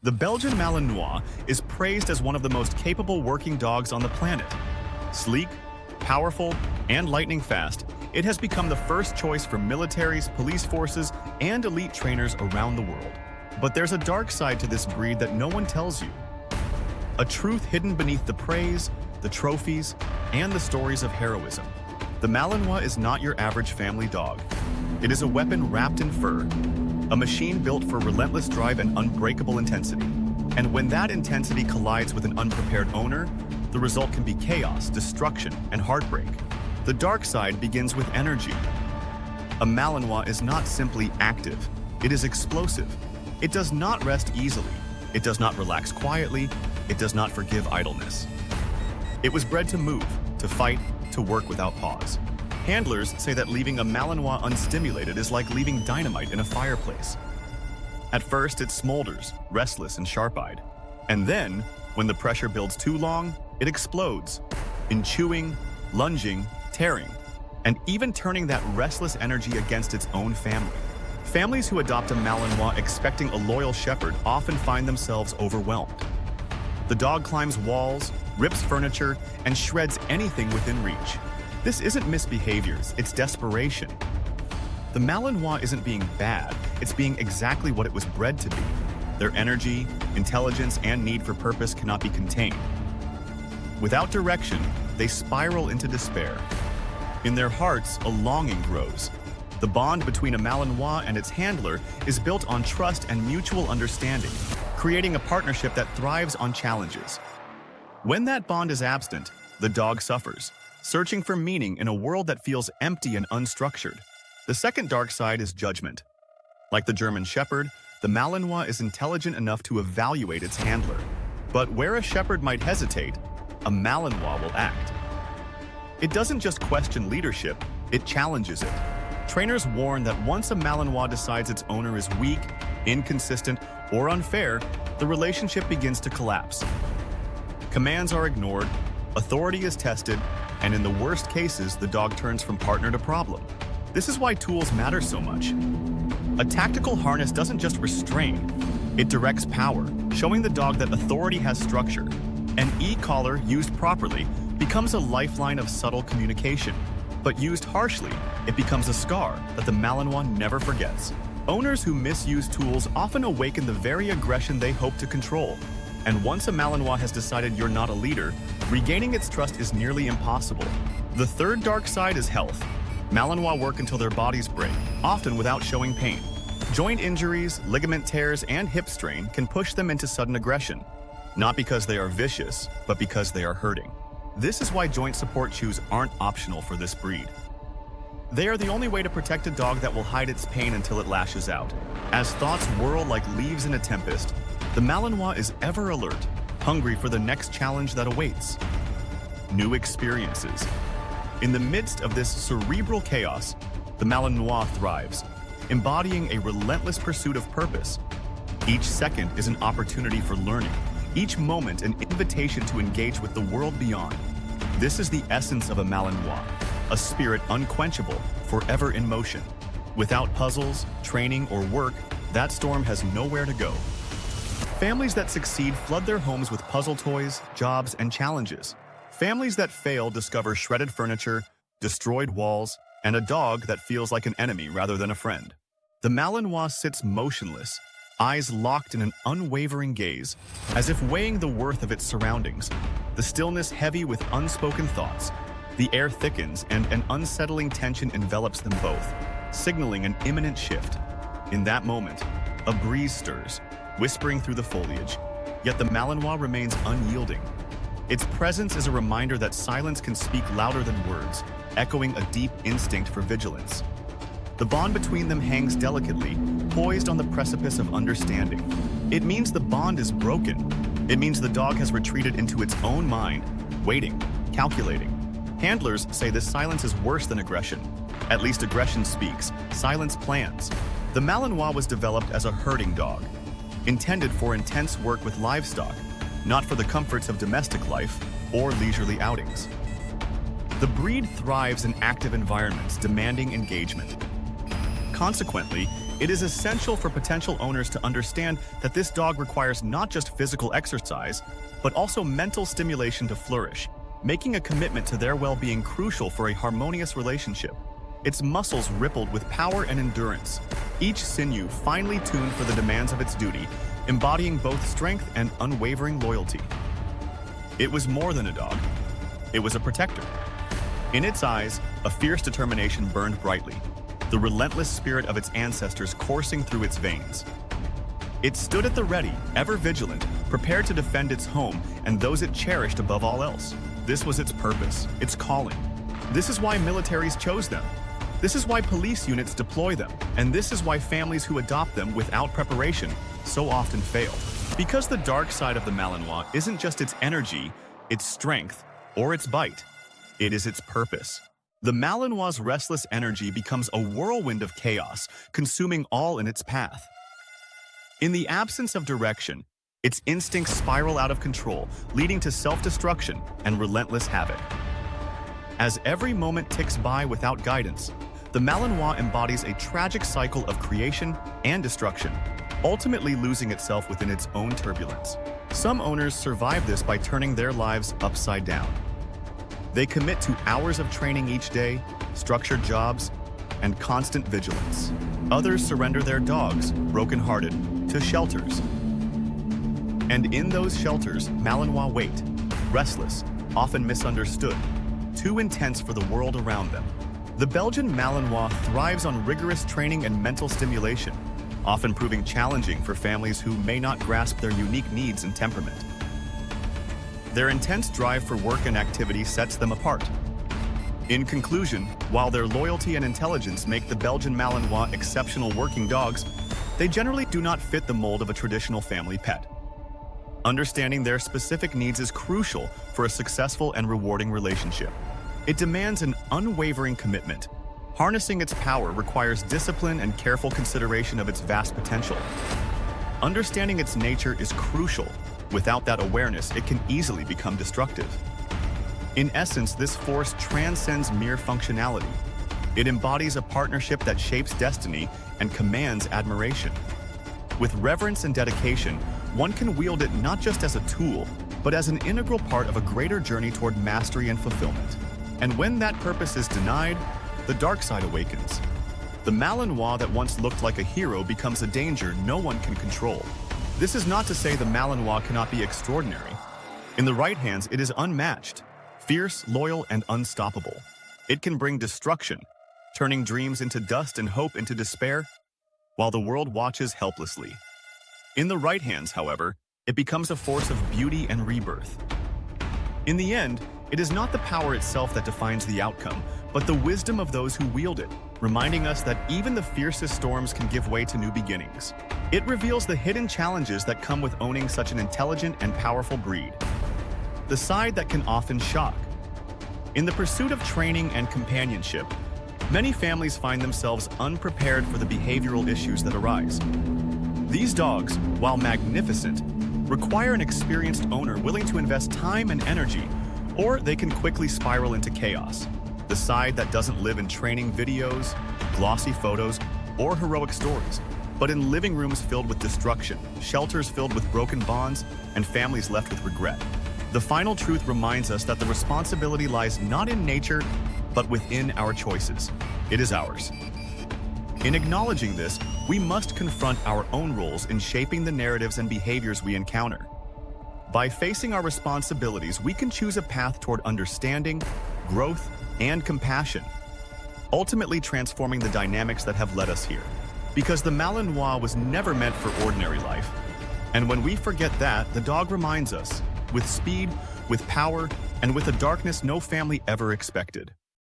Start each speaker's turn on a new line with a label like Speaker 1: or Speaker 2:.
Speaker 1: The Belgian Malinois is praised as one of the most capable working dogs on the planet. Sleek, powerful, and lightning fast, it has become the first choice for militaries, police forces, and elite trainers around the world. But there's a dark side to this breed that no one tells you. A truth hidden beneath the praise, the trophies, and the stories of heroism. The Malinois is not your average family dog. It is a weapon wrapped in fur, a machine built for relentless drive and unbreakable intensity. And when that intensity collides with an unprepared owner, the result can be chaos, destruction, and heartbreak. The dark side begins with energy. A Malinois is not simply active, it is explosive. It does not rest easily. It does not relax quietly. It does not forgive idleness. It was bred to move, to fight, to work without pause. Handlers say that leaving a Malinois unstimulated is like leaving dynamite in a fireplace. At first, it smolders, restless and sharp-eyed. And then, when the pressure builds too long, it explodes, in chewing, lunging, tearing, and even turning that restless energy against its own family. Families who adopt a Malinois expecting a loyal shepherd often find themselves overwhelmed. The dog climbs walls, rips furniture, and shreds anything within reach. This isn't misbehaviors, it's desperation. The Malinois isn't being bad, it's being exactly what it was bred to be. Their energy, intelligence, and need for purpose cannot be contained. Without direction, they spiral into despair. In their hearts, a longing grows. The bond between a Malinois and its handler is built on trust and mutual understanding, creating a partnership that thrives on challenges. When that bond is absent, the dog suffers, searching for meaning in a world that feels empty and unstructured. The second dark side is judgment. Like the German Shepherd, the Malinois is intelligent enough to evaluate its handler. But where a shepherd might hesitate, a Malinois will act. It doesn't just question leadership, it challenges it. Trainers warn that once a Malinois decides its owner is weak, inconsistent, or unfair, the relationship begins to collapse. Commands are ignored, authority is tested, and in the worst cases, the dog turns from partner to problem. This is why tools matter so much. A tactical harness doesn't just restrain, it directs power, showing the dog that authority has structure. An e-collar, used properly, becomes a lifeline of subtle communication. But used harshly, it becomes a scar that the Malinois never forgets. Owners who misuse tools often awaken the very aggression they hope to control. And once a Malinois has decided you're not a leader, regaining its trust is nearly impossible. The third dark side is health. Malinois work until their bodies break, often without showing pain. Joint injuries, ligament tears, and hip strain can push them into sudden aggression. Not because they are vicious, but because they are hurting. This is why joint support chews aren't optional for this breed. They are the only way to protect a dog that will hide its pain until it lashes out. As thoughts whirl like leaves in a tempest, the Malinois is ever alert, hungry for the next challenge that awaits. New experiences. In the midst of this cerebral chaos, the Malinois thrives, embodying a relentless pursuit of purpose. Each second is an opportunity for learning. Each moment an invitation to engage with the world beyond. This is the essence of a Malinois, a spirit unquenchable, forever in motion. Without puzzles, training, or work, that storm has nowhere to go. Families that succeed flood their homes with puzzle toys, jobs, and challenges. Families that fail discover shredded furniture, destroyed walls, and a dog that feels like an enemy rather than a friend. The Malinois sits motionless, eyes locked in an unwavering gaze, as if weighing the worth of its surroundings. The stillness heavy with unspoken thoughts. The air thickens and an unsettling tension envelops them both, signaling an imminent shift. In that moment, a breeze stirs, whispering through the foliage, yet the Malinois remains unyielding. Its presence is a reminder that silence can speak louder than words, echoing a deep instinct for vigilance. The bond between them hangs delicately, poised on the precipice of understanding. It means the bond is broken. It means the dog has retreated into its own mind, waiting, calculating. Handlers say this silence is worse than aggression. At least aggression speaks, silence plans. The Malinois was developed as a herding dog, intended for intense work with livestock, not for the comforts of domestic life or leisurely outings. The breed thrives in active environments demanding engagement. Consequently, It is essential for potential owners to understand that this dog requires not just physical exercise, but also mental stimulation to flourish, making a commitment to their well-being crucial for a harmonious relationship. Its muscles rippled with power and endurance, each sinew finely tuned for the demands of its duty, embodying both strength and unwavering loyalty. It was more than a dog. It was a protector. In its eyes, a fierce determination burned brightly, the relentless spirit of its ancestors coursing through its veins. It stood at the ready, ever vigilant, prepared to defend its home and those it cherished above all else. This was its purpose, its calling. This is why militaries chose them. This is why police units deploy them, and this is why families who adopt them without preparation so often fail. Because the dark side of the Malinois isn't just its energy, its strength, or its bite. It is its purpose. The Malinois' restless energy becomes a whirlwind of chaos, consuming all in its path. In the absence of direction, its instincts spiral out of control, leading to self-destruction and relentless havoc. As every moment ticks by without guidance, the Malinois embodies a tragic cycle of creation and destruction, ultimately losing itself within its own turbulence. Some owners survive this by turning their lives upside down. They commit to hours of training each day, structured jobs, and constant vigilance. Others surrender their dogs, brokenhearted, to shelters. And in those shelters, Malinois wait, restless, often misunderstood, too intense for the world around them. The Belgian Malinois thrives on rigorous training and mental stimulation, often proving challenging for families who may not grasp their unique needs and temperament. Their intense drive for work and activity sets them apart. In conclusion, while their loyalty and intelligence make the Belgian Malinois exceptional working dogs, they generally do not fit the mold of a traditional family pet. Understanding their specific needs is crucial for a successful and rewarding relationship. It demands an unwavering commitment. Harnessing its power requires discipline and careful consideration of its vast potential. Understanding its nature is crucial. Without that awareness, it can easily become destructive. In essence, this force transcends mere functionality. It embodies a partnership that shapes destiny and commands admiration. With reverence and dedication, one can wield it not just as a tool, but as an integral part of a greater journey toward mastery and fulfillment. And when that purpose is denied, the dark side awakens. The Malinois that once looked like a hero becomes a danger no one can control. This is not to say the Malinois cannot be extraordinary. In the right hands, it is unmatched, fierce, loyal, and unstoppable. It can bring destruction, turning dreams into dust and hope into despair, while the world watches helplessly. In the right hands, however, it becomes a force of beauty and rebirth. In the end, it is not the power itself that defines the outcome, but the wisdom of those who wield it, reminding us that even the fiercest storms can give way to new beginnings. It reveals the hidden challenges that come with owning such an intelligent and powerful breed. The side that can often shock. In the pursuit of training and companionship, many families find themselves unprepared for the behavioral issues that arise. These dogs, while magnificent, require an experienced owner willing to invest time and energy, or they can quickly spiral into chaos. The side that doesn't live in training videos, glossy photos, or heroic stories, but in living rooms filled with destruction, shelters filled with broken bonds, and families left with regret. The final truth reminds us that the responsibility lies not in nature, but within our choices. It is ours. In acknowledging this, we must confront our own roles in shaping the narratives and behaviors we encounter. By facing our responsibilities, we can choose a path toward understanding, growth, and compassion, ultimately transforming the dynamics that have led us here. Because the Malinois was never meant for ordinary life. And when we forget that, the dog reminds us, with speed, with power, and with a darkness no family ever expected.